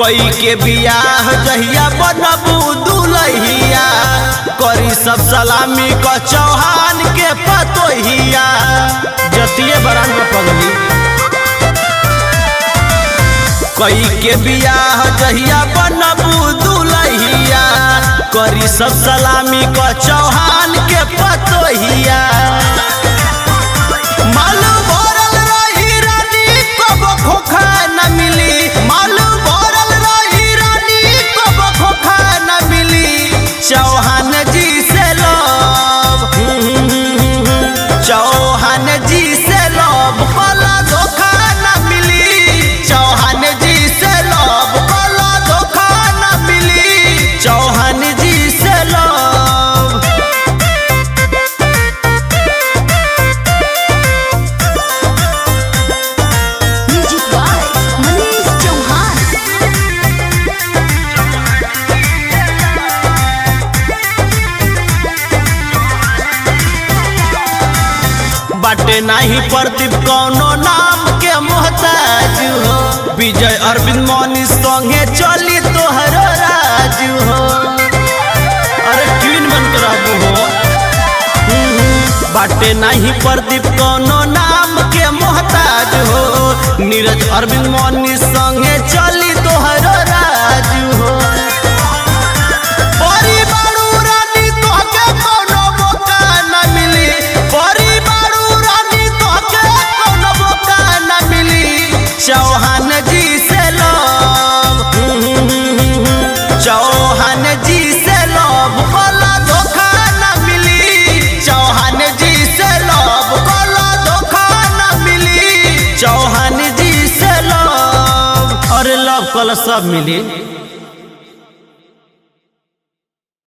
कई के बियाह जहिया बनबू दुलहिया करी सब सलामी क चौहान के पतोहिया जतिये बरान में पगली। कई के बियाह जहिया बनबू दुलहिया करी सब सलामी क चौहान के पतोहिया। मालूम भरल रही रानी कब खोखा न मिली, मालूम भरल रही रानी कब खोखा न मिली। चौहान जी से लव, चौहान जी से लव वाला धोखा न मिली। चौहान जी से लव वाला धोखा न मिली। चौहान जी से love. Music by Manish Chauhan. बाटे नाही प्रदीप कौनो नाम के मोहताज हो। विजय अरविंद मनीष संगे चली तोहर राज हो। अरे क्वीन बन के रहबो हो। बाटे नाही प्रदीप कौनो नाम के मोहताज हो। नीरज अरविंद मनीष संगे चली तोहर राज हो। चौहान जी से लव, चौहान जी से लव वाला धोखा न मिली। चौहान जी से लव वाला धोखा न मिली। चौहान जी से लव, अरे लव कल सब मिली।